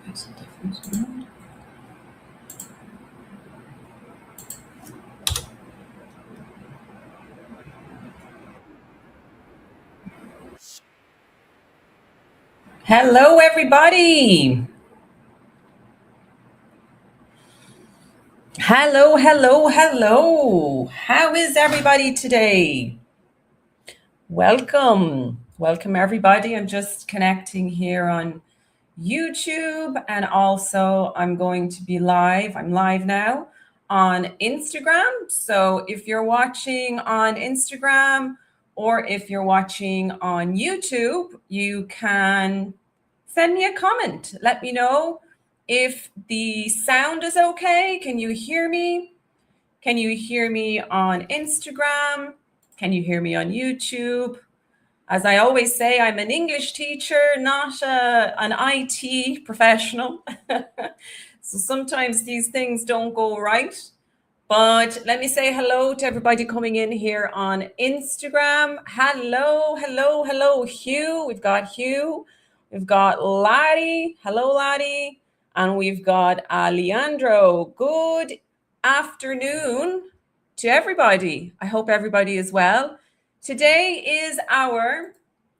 Makes a difference. Hello, everybody. Hello, hello, hello. How is everybody today? Welcome. Welcome, everybody. I'm just connecting here on YouTube, and also I'm going to be live. I'm live now on Instagram. So if you're watching on Instagram or if you're watching on YouTube, you can send me a comment. Let me know if the sound is okay. Can you hear me? Can you hear me on Instagram? Can you hear me on YouTube? As I always say, I'm an English teacher, not an IT professional. So sometimes these things don't go right. But let me say hello to everybody coming in here on Instagram. Hello, hello, hello, Hugh. We've got Hugh. We've got Laddie. Hello, Laddie. And we've got Leandro. Good afternoon to everybody. I hope everybody is well. Today is our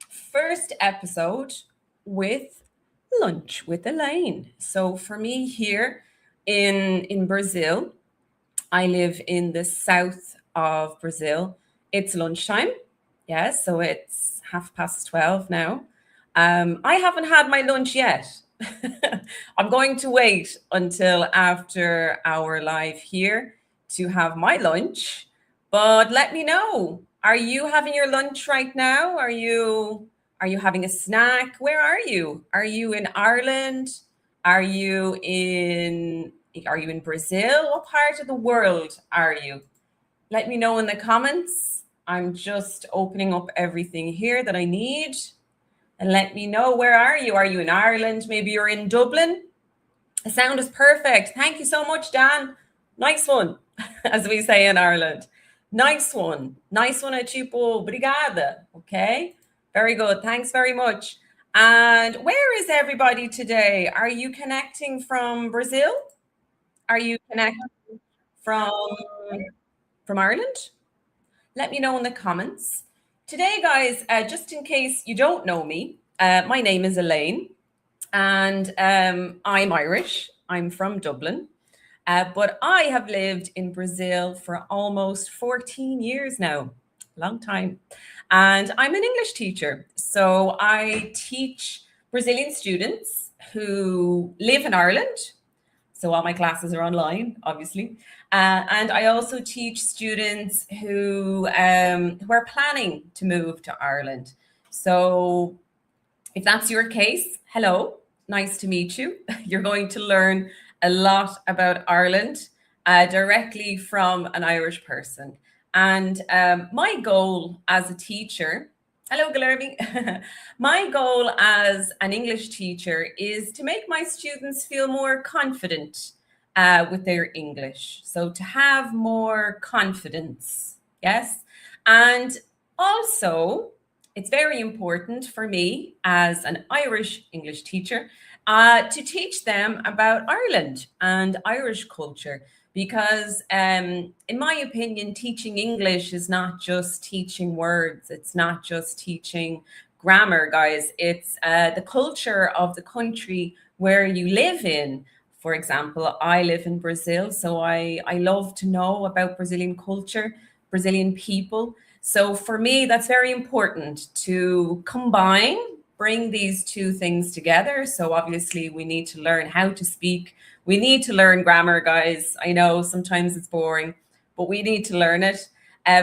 first episode with Lunch with Elaine. So for me here in Brazil, I live in the south of Brazil. It's lunchtime. Yes, so it's 12:30 now. I haven't had my lunch yet. I'm going to wait until after our live here to have my lunch. But let me know. Are you having your lunch right now? Are you having a snack? Where are you? Are you in Ireland? Are you in Brazil? What part of the world are you? Let me know in the comments. I'm just opening up everything here that I need. And let me know, where are you? Are you in Ireland? Maybe you're in Dublin? The sound is perfect. Thank you so much, Dan. Nice one, as we say in Ireland. Nice one. Nice one, Chipo. Obrigada. Okay. Very good. Thanks very much. And where is everybody today? Are you connecting from Brazil? Are you connecting from Ireland? Let me know in the comments. Today, guys, just in case you don't know me, my name is Elaine, and I'm Irish. I'm from Dublin, but I have lived in Brazil for almost 14 years now. Long time. And I'm an English teacher. So I teach Brazilian students who live in Ireland. So all my classes are online, obviously. And I also teach students who are planning to move to Ireland. So if that's your case, hello, nice to meet you. You're going to learn a lot about Ireland directly from an Irish person. And my goal as a teacher, hello, Guilherme. My goal as an English teacher is to make my students feel more confident with their English. So to have more confidence, yes. And also, it's very important for me as an Irish English teacher to teach them about Ireland and Irish culture. Because, in my opinion, teaching English is not just teaching words, it's not just teaching grammar, guys. It's the culture of the country where you live in. For example, I live in Brazil, so I love to know about Brazilian culture, Brazilian people. So for me, that's very important to bring these two things together. So obviously, we need to learn how to speak. We need to learn grammar, guys. I know sometimes it's boring, but we need to learn it.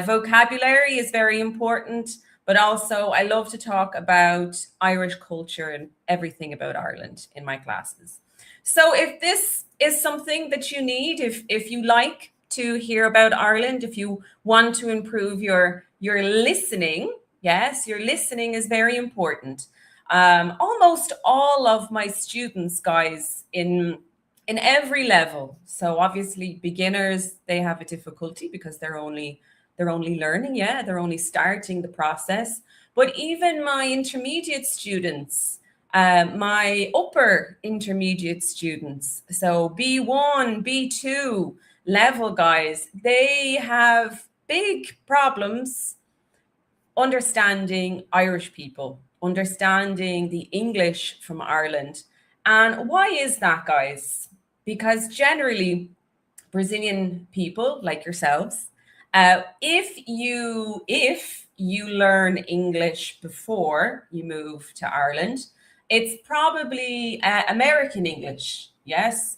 Vocabulary is very important, but also I love to talk about Irish culture and everything about Ireland in my classes. So if this is something that you need, if you like to hear about Ireland, if you want to improve your listening, yes, your listening is very important. Almost all of my students, guys, in every level. So obviously beginners, they have a difficulty because they're only learning, yeah, they're only starting the process. But even my intermediate students, My upper intermediate students, so B1, B2 level guys, they have big problems understanding Irish people, understanding the English from Ireland. And why is that, guys? Because generally, Brazilian people like yourselves, if you learn English before you move to Ireland, it's probably American English. Yes,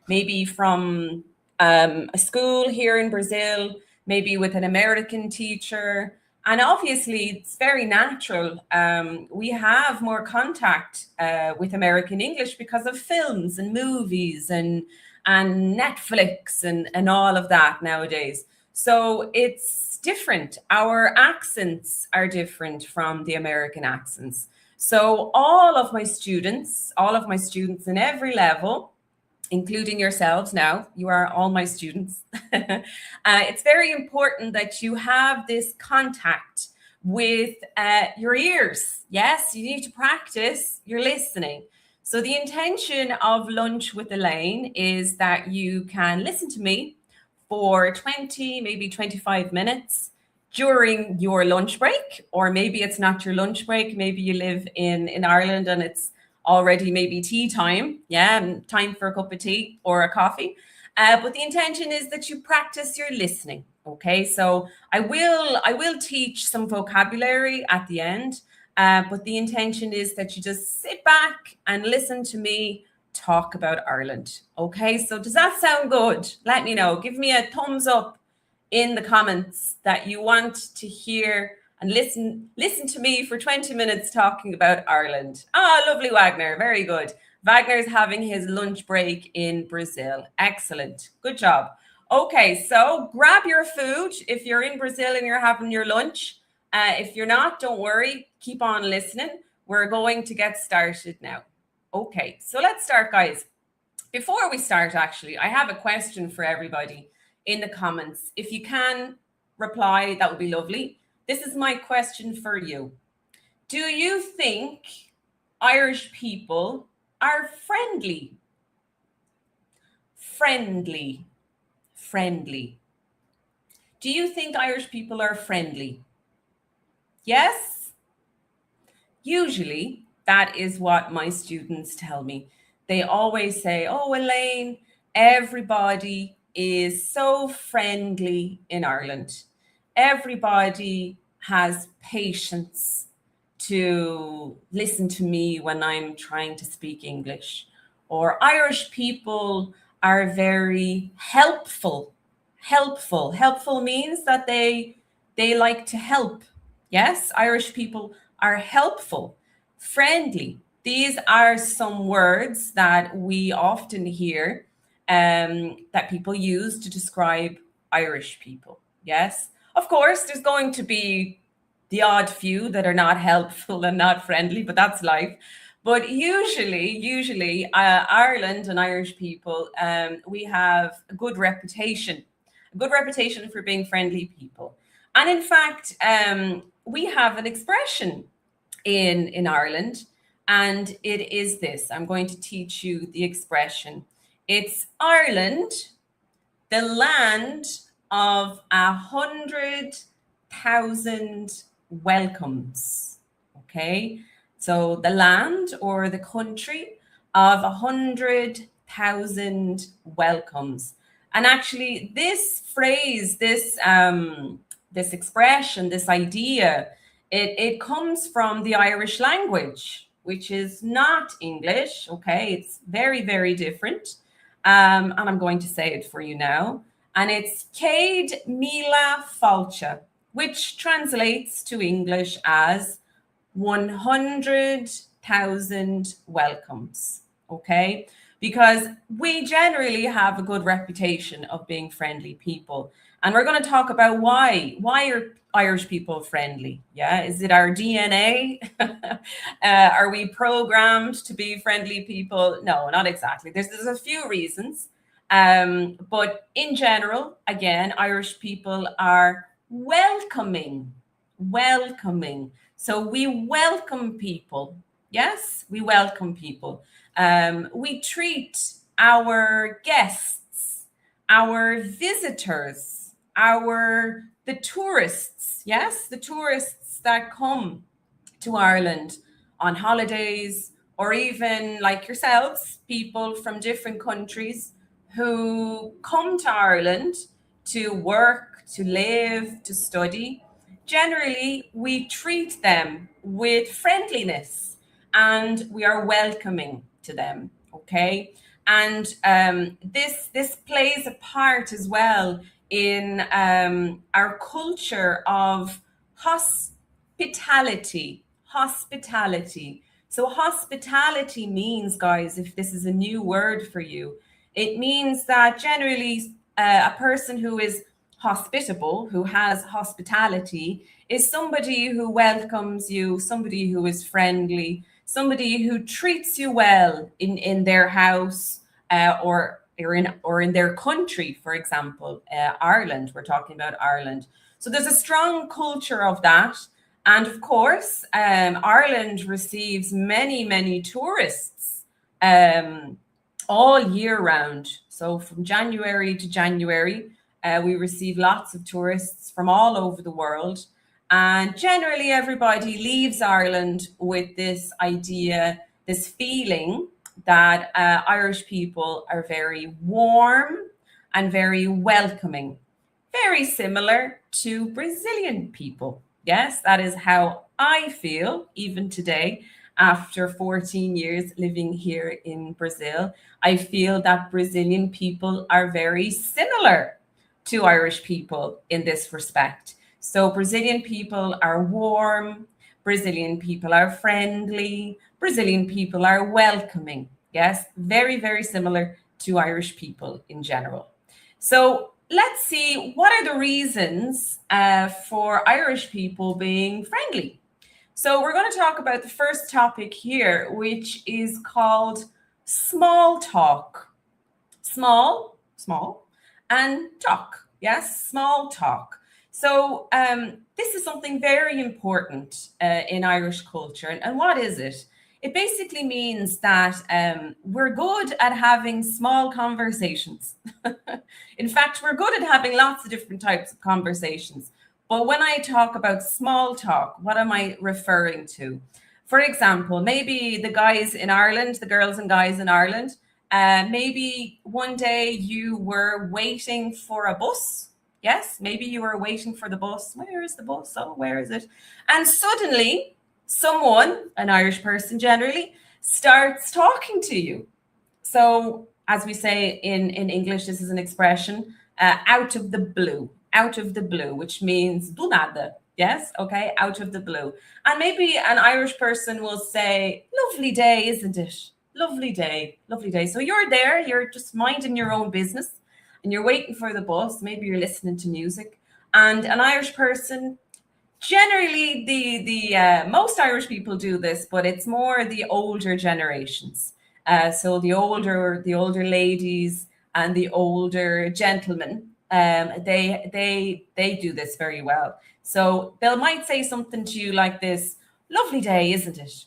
maybe from a school here in Brazil, maybe with an American teacher. And obviously, it's very natural. We have more contact with American English because of films and movies and Netflix and all of that nowadays. So it's different. Our accents are different from the American accents. So all of my students in every level, including yourselves now, you are all my students. It's very important that you have this contact with your ears. Yes, you need to practice your listening. So the intention of Lunch with Elaine is that you can listen to me for 20, maybe 25 minutes during your lunch break, or maybe it's not your lunch break. Maybe you live in Ireland and it's already maybe tea time. Yeah, time for a cup of tea or a coffee. But the intention is that you practice your listening. Okay, so I will teach some vocabulary at the end, but the intention is that you just sit back and listen to me talk about Ireland. Okay, so does that sound good? Let me know. Give me a thumbs up in the comments that you want to hear and listen to me for 20 minutes talking about Ireland. Ah, lovely, Wagner. Very good. Wagner's having his lunch break in Brazil. Excellent. Good job. Okay, so grab your food if you're in Brazil and you're having your lunch. If you're not, don't worry. Keep on listening. We're going to get started now. Okay, so let's start, guys. Before we start, actually, I have a question for everybody in the comments. If you can reply, that would be lovely. This is my question for you. Do you think Irish people are friendly? Friendly. Friendly. Do you think Irish people are friendly? Yes? Usually, that is what my students tell me. They always say, "Oh, Elaine, everybody is so friendly in Ireland. Everybody has patience to listen to me when I'm trying to speak English." Or Irish people are very helpful. Helpful. Helpful means that they like to help. Yes, Irish people are helpful, friendly. These are some words that we often hear that people use to describe Irish people. Yes, of course, there's going to be the odd few that are not helpful and not friendly, but that's life. But usually, Ireland and Irish people, we have a good reputation for being friendly people. And in fact, we have an expression in Ireland, and it is this. I'm going to teach you the expression. It's Ireland, the land of 100,000 welcomes. Okay, so the land or the country of 100,000 welcomes. And actually, this phrase, this expression, this idea, it comes from the Irish language, which is not English. Okay, it's very, very different. And I'm going to say it for you now. And it's Céad Míle Fáilte, which translates to English as 100,000 welcomes. Okay, because we generally have a good reputation of being friendly people. And we're going to talk about why. Why are Irish people friendly? Yeah, is it our DNA? Are we programmed to be friendly people? No, not exactly. There's a few reasons. But in general, again, Irish people are welcoming. Welcoming. So we welcome people. Yes, we welcome people. We treat our guests, our visitors, our the tourists. Yes, the tourists that come to Ireland on holidays, or even like yourselves, people from different countries who come to Ireland to work, to live, to study. Generally, we treat them with friendliness and we are welcoming to them. Okay. And this plays a part as well in our culture of hospitality. Hospitality. So, hospitality means, guys, if this is a new word for you, it means that generally a person who is hospitable, who has hospitality, is somebody who welcomes you, somebody who is friendly, somebody who treats you well in their house, or in their country, for example, Ireland. We're talking about Ireland. So there's a strong culture of that. And of course, Ireland receives many, many tourists um, all year round. So from January to January, we receive lots of tourists from all over the world. And generally, everybody leaves Ireland with this idea, this feeling that Irish people are very warm and very welcoming, very similar to Brazilian people. Yes, that is how I feel even today after 14 years living here in Brazil. I feel that Brazilian people are very similar to Irish people in this respect. So, Brazilian people are warm, Brazilian people are friendly, Brazilian people are welcoming. Yes, very, very similar to Irish people in general. So, let's see what are the reasons for Irish people being friendly. So, we're going to talk about the first topic here, which is called small talk. Small, and talk. Yes, small talk. So, this is something very important in Irish culture. And what is it? It basically means that we're good at having small conversations. In fact, we're good at having lots of different types of conversations. But when I talk about small talk, what am I referring to? For example, maybe the guys in Ireland, the girls and guys in Ireland, maybe one day you were waiting for a bus. Yes, maybe you were waiting for the bus. Where is the bus? Oh, where is it? And suddenly, someone, an Irish person generally, starts talking to you. So, as we say in English, this is an expression, out of the blue, which means do nada. Yes, okay, out of the blue. And maybe an Irish person will say, lovely day, isn't it? Lovely day, lovely day. So you're there, you're just minding your own business and you're waiting for the bus. Maybe you're listening to music. And an Irish person, generally the most Irish people do this, but it's more the older generations. So the older ladies and the older gentlemen, they do this very well. So they might say something to you like this: "Lovely day, isn't it?"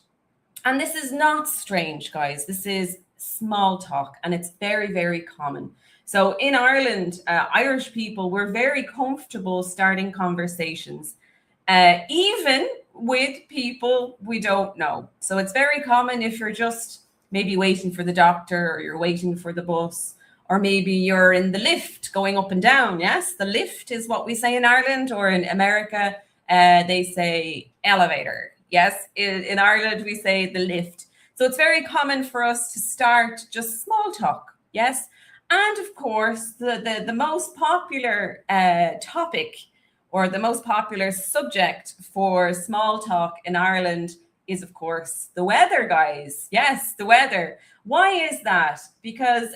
And this is not strange, guys. This is small talk, and it's very, very common. So in Ireland, Irish people, we're very comfortable starting conversations, even with people we don't know. So it's very common if you're just maybe waiting for the doctor, or you're waiting for the bus, or maybe you're in the lift going up and down. Yes, the lift is what we say in Ireland, or in America, they say elevator. Yes, in Ireland, we say the lift. So it's very common for us to start just small talk. Yes. And of course, the most popular topic, or the most popular subject for small talk in Ireland, is, of course, the weather, guys. Yes, the weather. Why is that? Because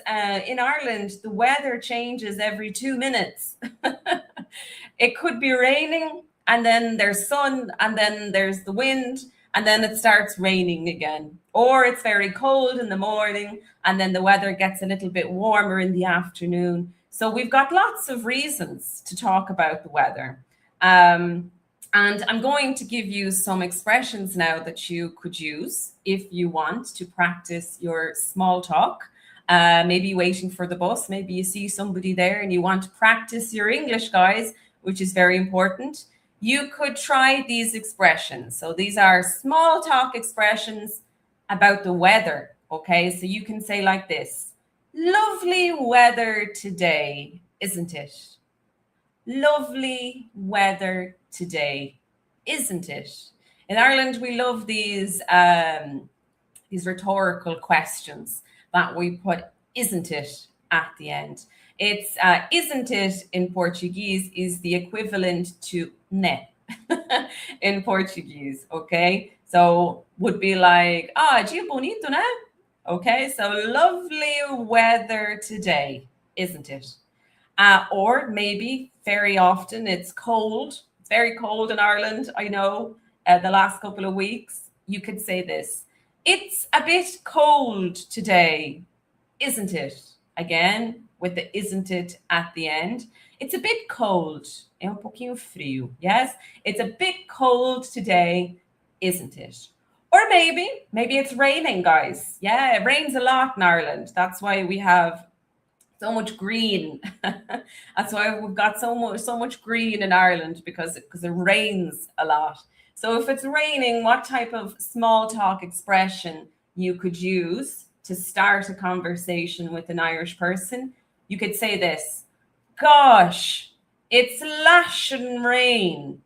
in Ireland, the weather changes every 2 minutes. It could be raining, and then there's sun, and then there's the wind, and then it starts raining again. Or it's very cold in the morning, and then the weather gets a little bit warmer in the afternoon. So we've got lots of reasons to talk about the weather. Um, And I'm going to give you some expressions now that you could use if you want to practice your small talk. Maybe waiting for the bus, maybe you see somebody there and you want to practice your English, guys, which is very important. You could try these expressions. So these are small talk expressions about the weather. Okay, so you can say like this: lovely weather today, isn't it? Lovely weather today, isn't it? In Ireland, we love these rhetorical questions that we put "isn't it" at the end. It's "isn't it" in Portuguese is the equivalent to "ne" in Portuguese. Okay, so would be like dia bonito, né? Okay, so lovely weather today, isn't it? Or maybe very often it's cold. It's very cold in Ireland. I know the last couple of weeks. You could say this: it's a bit cold today, isn't it? Again, with the "isn't it" at the end. It's a bit cold. É pouquinho frio. Yes, it's a bit cold today, isn't it? Or maybe it's raining, guys. Yeah, it rains a lot in Ireland. That's why we have so much green. That's why we've got so much green in Ireland, because it rains a lot. So if it's raining, what type of small talk expression you could use to start a conversation with an Irish person? You could say this: gosh, it's lashing rain.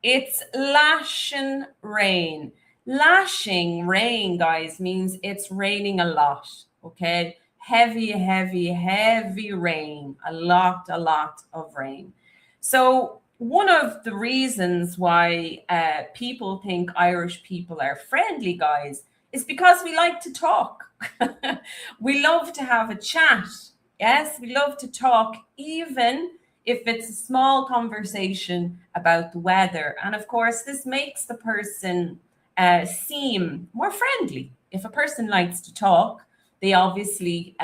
It's lashing rain. Lashing rain, guys, means it's raining a lot. Okay. Heavy, heavy, heavy rain. A lot of rain. So, one of the reasons why people think Irish people are friendly, guys, is because we like to talk. We love to have a chat. Yes, we love to talk, even if it's a small conversation about the weather. And of course, this makes the person seem more friendly. If a person likes to talk, they obviously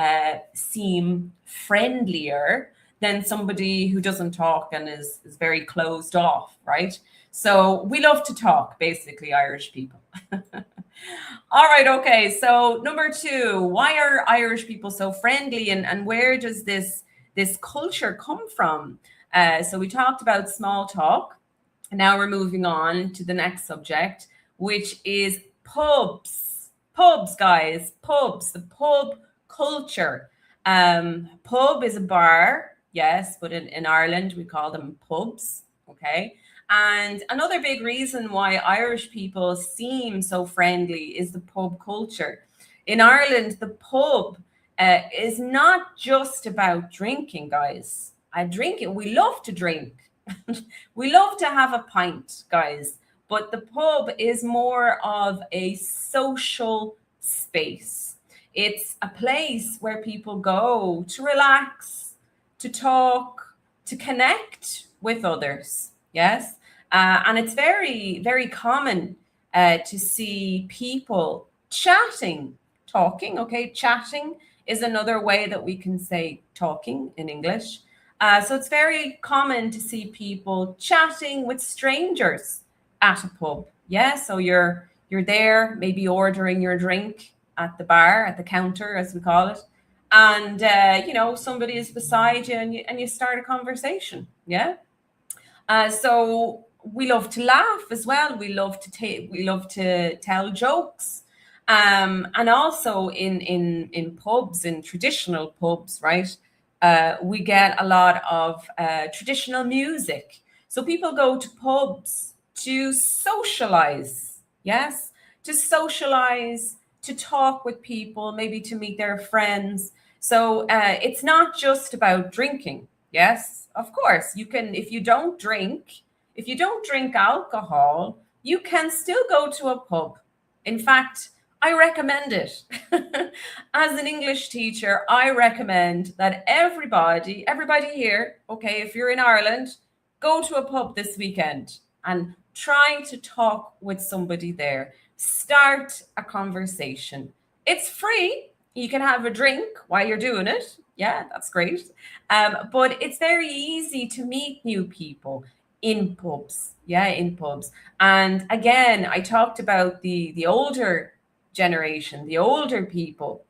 seem friendlier than somebody who doesn't talk and is very closed off, right? So we love to talk, basically, Irish people. All right, okay. So number two, why are Irish people so friendly, and where does this culture come from? So we talked about small talk, and now we're moving on to the next subject, which is pubs. Pubs, guys, pubs, the pub culture. Pub is a bar, yes, but in Ireland we call them pubs, okay? And another big reason why Irish people seem so friendly is the pub culture. In Ireland, the pub is not just about drinking, guys. We love to drink. We love to have a pint, guys. But the pub is more of a social space. It's a place where people go to relax, to talk, to connect with others. Yes. And it's very, very common to see people chatting, talking. Okay. Chatting is another way that we can say talking in English. So it's very common to see people chatting with strangers at a pub. Yeah. So you're there, maybe ordering your drink at the bar, at the counter, as we call it. And somebody is beside you, and you start a conversation. Yeah. So we love to laugh as well. We love to tell jokes, and also in pubs, in traditional pubs, right? We get a lot of traditional music. So people go to pubs to socialize. Yes, to socialize, to talk with people, maybe to meet their friends. So it's not just about drinking. Yes, of course, you can, if you don't drink alcohol, you can still go to a pub. In fact, I recommend it. As an English teacher, I recommend that everybody here, okay, if you're in Ireland, go to a pub this weekend and try to talk with somebody there. Start a conversation. It's free. You can have a drink while you're doing it. Yeah, that's great. But it's very easy to meet new people. in pubs. Yeah, in pubs. And again, I talked about the older generation, the older people.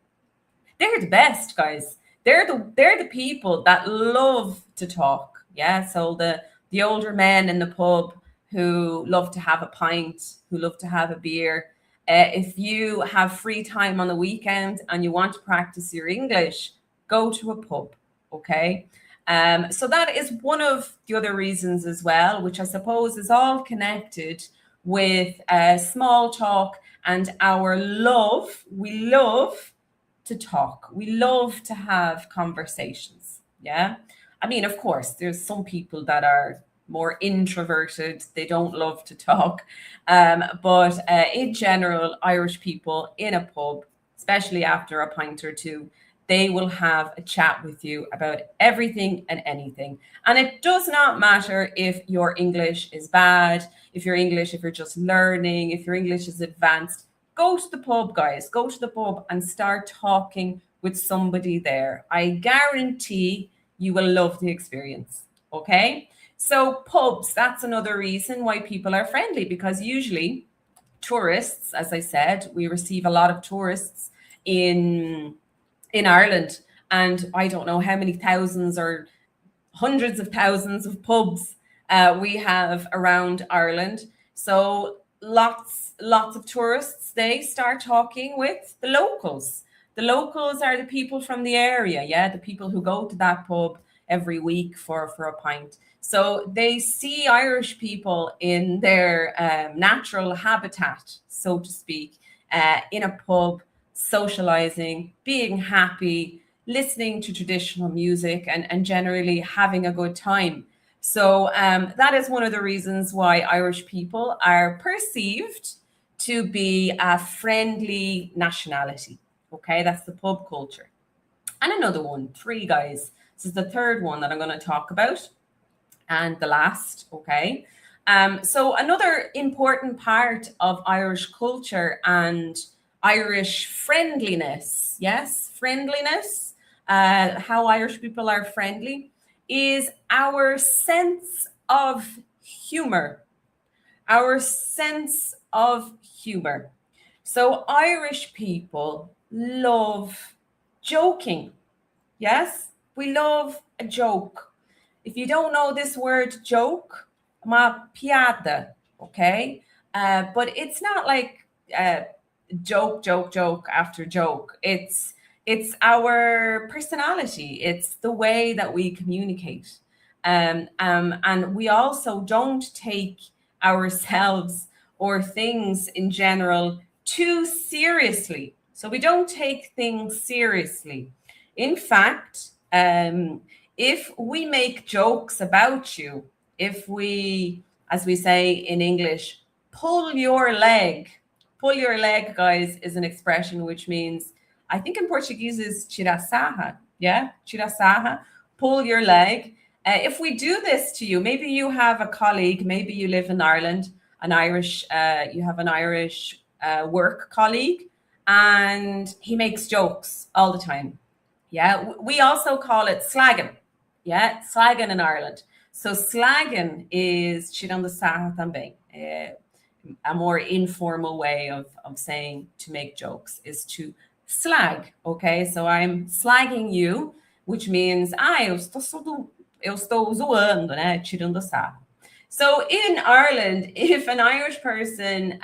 They're the best, guys. They're the people that love to talk. Yeah. So the older men in the pub who love to have a pint, who love to have a beer. If you have free time on the weekend and you want to practice your English, go to a pub. Okay. So that is one of the other reasons as well, which I suppose is all connected with small talk and our love. We love to talk. We love to have conversations. Yeah. I mean, of course, there's some people that are more introverted. They don't love to talk. But in general, Irish people in a pub, especially after a pint or two, they will have a chat with you about everything and anything. And it does not matter if your English is bad, if you're just learning, if your English is advanced. Go to the pub, guys. Go to the pub and start talking with somebody there. I guarantee you will love the experience. Okay. So, pubs, that's another reason why people are friendly, because usually tourists, as I said, we receive a lot of tourists in Ireland, and I don't know how many thousands or hundreds of thousands of pubs we have around Ireland. So lots of tourists, they start talking with the locals. The locals are the people from the area, yeah, the people who go to that pub every week for a pint. So they see Irish people in their natural habitat, so to speak, in a pub, socializing, being happy, listening to traditional music, and generally having a good time. So that is one of the reasons why Irish people are perceived to be a friendly nationality. Okay, that's the pub culture. And another one, three, guys. This is the third one that I'm going to talk about, and the last. Okay. So another important part of Irish culture and Irish friendliness, yes, friendliness, how Irish people are friendly, is our sense of humor. Our sense of humor. So Irish people love joking. Yes, we love a joke. If you don't know this word joke, ma piada, okay? But it's not like joke after joke. It's our personality. It's the way that we communicate. And we also don't take ourselves or things in general too seriously. So we don't take things seriously. In fact, if we make jokes about you, if we, as we say in English, pull your leg, guys, is an expression which means, I think in Portuguese is tirar sarra. Yeah, tirar sarra, pull your leg. If we do this to you, maybe you have a colleague, maybe you live in Ireland, you have an Irish work colleague, and he makes jokes all the time. Yeah, we also call it slagging. Yeah, slagging in Ireland. So slagging is tirando sarro também. A more informal way of saying to make jokes is to slag. Okay, so I'm slagging you, which means eu estou zoando, né? Tirando sarro. So in Ireland, if an Irish person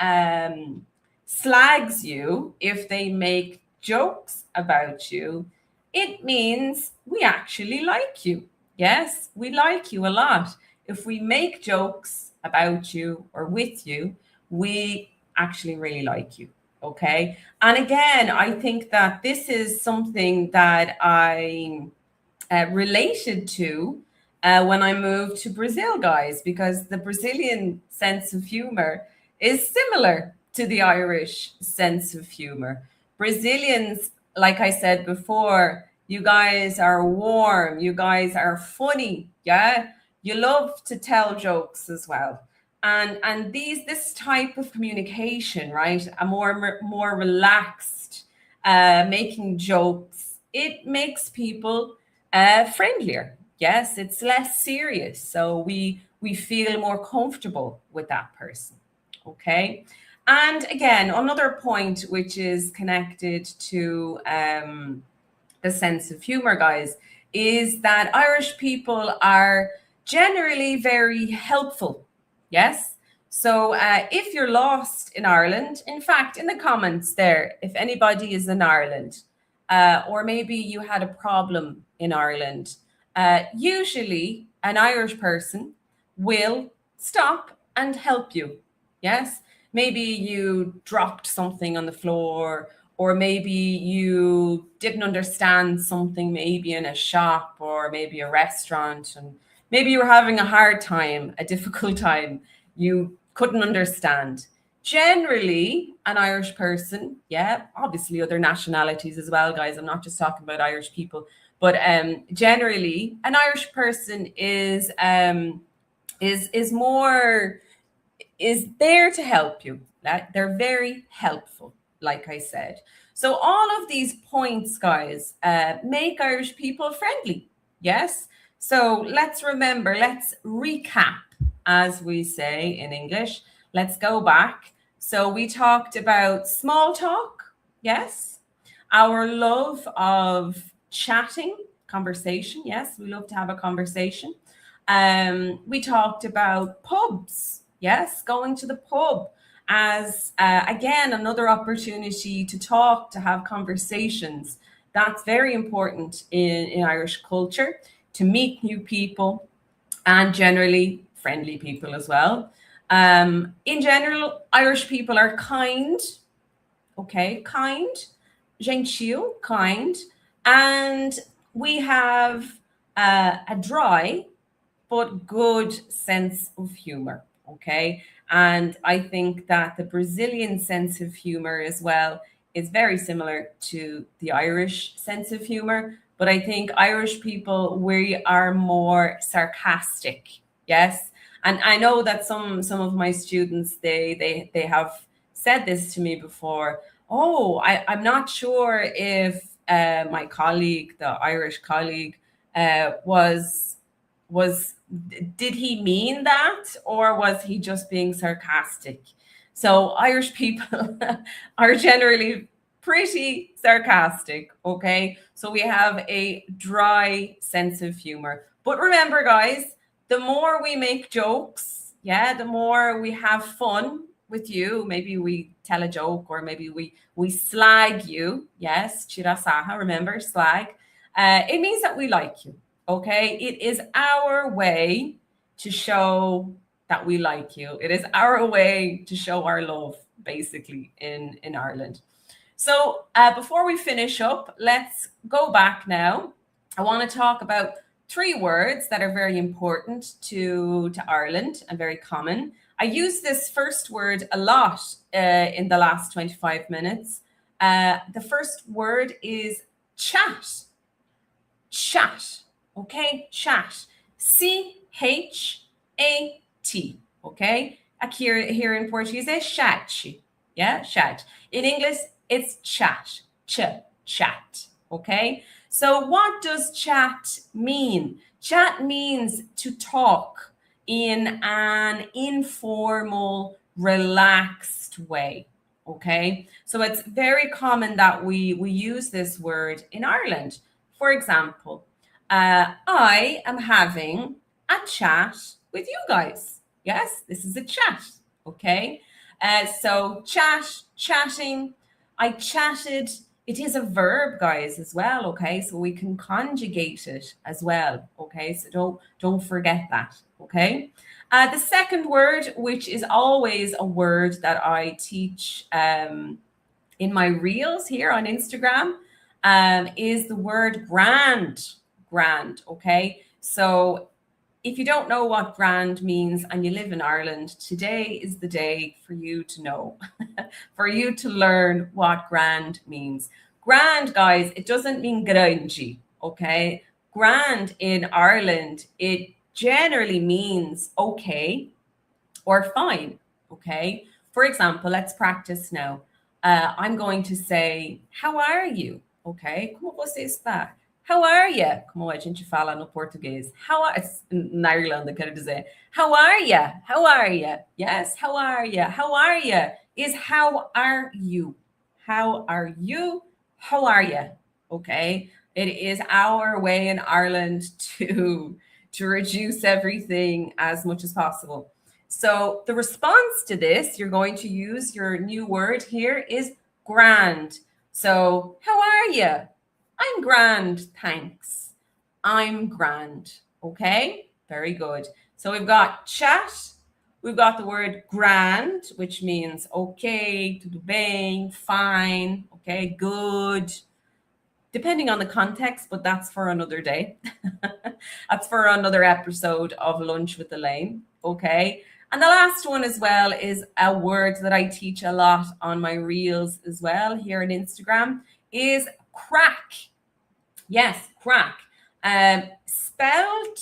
slags you, if they make jokes about you, it means we actually like you. Yes, we like you a lot. If we make jokes about you or with you, we actually really like you. Okay. And again, I think that this is something that I related to when I moved to Brazil, guys, because the Brazilian sense of humor is similar to the Irish sense of humor. Brazilians, like I said before, you guys are warm, you guys are funny, yeah? You love to tell jokes as well. And this type of communication, right? A more relaxed, making jokes, it makes people friendlier. Yes, it's less serious. So we feel more comfortable with that person. Okay. And again, another point which is connected to the sense of humor, guys, is that Irish people are generally very helpful. Yes. So if you're lost in Ireland, in fact, in the comments there, if anybody is in Ireland, or maybe you had a problem in Ireland, usually an Irish person will stop and help you. Yes. Maybe you dropped something on the floor, or maybe you didn't understand something, maybe in a shop or maybe a restaurant, and maybe you were having a hard time, a difficult time, you couldn't understand. Generally, an Irish person, yeah, obviously other nationalities as well, guys. I'm not just talking about Irish people, but generally, an Irish person is more is there to help you. They're very helpful, like I said. So all of these points, guys, make Irish people friendly. Yes. So let's remember, let's recap, as we say in English. Let's go back. So we talked about small talk. Yes. Our love of chatting, conversation. Yes, we love to have a conversation. We talked about pubs. Yes, going to the pub as again another opportunity to talk, to have conversations. That's very important in Irish culture, to meet new people and generally friendly people as well. In general, Irish people are kind, okay, kind, genteel, kind, and we have a dry but good sense of humor. Okay. And I think that the Brazilian sense of humor as well is very similar to the Irish sense of humor. But I think Irish people, we are more sarcastic. Yes. And I know that some of my students, they have said this to me before. Oh, I'm not sure if my colleague, the Irish colleague, was did he mean that, or was he just being sarcastic? So Irish people are generally pretty sarcastic. Okay, so we have a dry sense of humor. But remember, guys, the more we make jokes, yeah, the more we have fun with you. Maybe we tell a joke, or maybe we slag you. Yes, chirasaha, remember, slag. It means that we like you. Okay, it is our way to show that we like you. It is our way to show our love, basically, in Ireland. So before we finish up, let's go back now. I want to talk about three words that are very important to Ireland and very common. I use this first word a lot in the last 25 minutes. The first word is chat. Chat. Okay, chat. CHAT. Okay, here in Portuguese is chat. Yeah, chat. In English, it's chat. Chat. Okay, so what does chat mean? Chat means to talk in an informal, relaxed way. Okay, so it's very common that we use this word in Ireland. For example, I am having a chat with you guys. Yes, this is a chat. Okay. So chatting. I chatted. It is a verb, guys, as well. Okay. So we can conjugate it as well. Okay. So don't forget that. Okay. The second word, which is always a word that I teach in my reels here on Instagram, is the word grand. Grand. Okay. So if you don't know what grand means and you live in Ireland, today is the day for you to know, for you to learn what grand means. Grand, guys, it doesn't mean grungy. Okay. Grand in Ireland, it generally means okay or fine. Okay. For example, let's practice now. I'm going to say, how are you? Okay. Como você está? How are you? Como a gente fala no português. Na Irlanda, quero dizer. How are you? How are you? Yes, how are you? How are you? Is how are you? How are you? How are you? Okay. It is our way in Ireland to reduce everything as much as possible. So the response to this, you're going to use your new word here is grand. So, how are you? I'm grand, thanks. I'm grand. Okay, very good. So we've got chat, we've got the word grand, which means okay, tudo bem, fine, okay, good, depending on the context, but that's for another day. That's for another episode of Lunch with Elaine. Okay. And the last one as well is a word that I teach a lot on my reels as well here on Instagram is crack. Yes, crack. Spelled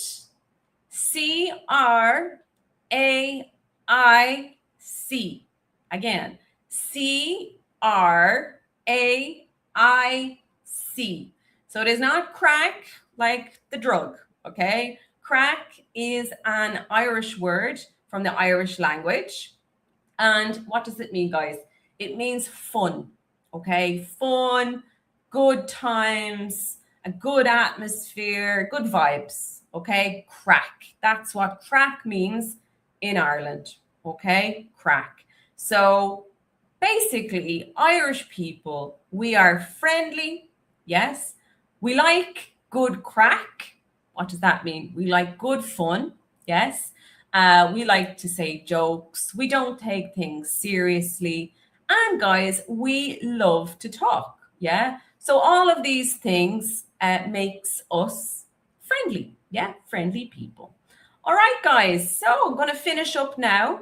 C-R-A-I-C. Again, C-R-A-I-C. So it is not crack like the drug, okay? Crack is an Irish word from the Irish language. And what does it mean, guys? It means fun, okay? Fun, good times, a good atmosphere, good vibes, okay? Crack. That's what crack means in Ireland, okay? Crack. So basically, Irish people, we are friendly, yes. We like good crack. What does that mean? We like good fun, yes. We like to say jokes. We don't take things seriously. And guys, we love to talk, yeah. So all of these things makes us friendly, yeah, friendly people. All right, guys. So I'm going to finish up now.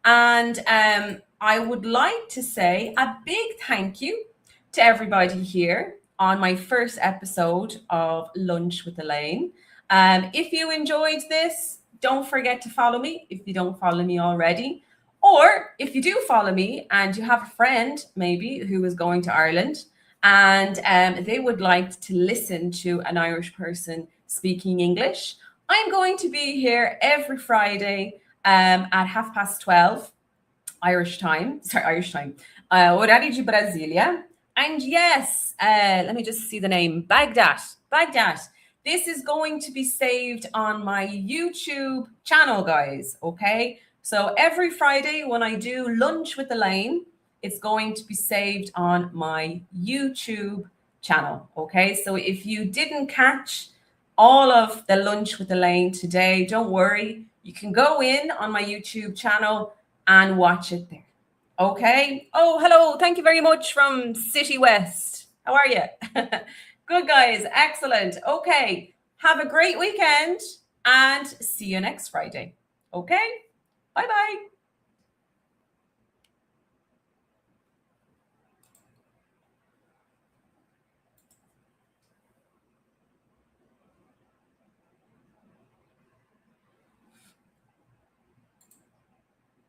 And I would like to say a big thank you to everybody here on my first episode of Lunch with Elaine. If you enjoyed this, don't forget to follow me if you don't follow me already. Or if you do follow me and you have a friend maybe who is going to Ireland and they would like to listen to an Irish person speaking English, I'm going to be here every Friday at 12:30 Irish time. Horário de Brasília. And yes, let me just see the name. Baghdad. This is going to be saved on my YouTube channel, guys. Okay. So every Friday when I do Lunch with Elaine, it's going to be saved on my YouTube channel. Okay. So if you didn't catch all of the Lunch with Elaine today, don't worry. You can go in on my YouTube channel and watch it there. Okay. Oh, hello. Thank you very much from City West. How are you? Good, guys. Excellent. Okay. Have a great weekend and see you next Friday. Okay. Bye-bye.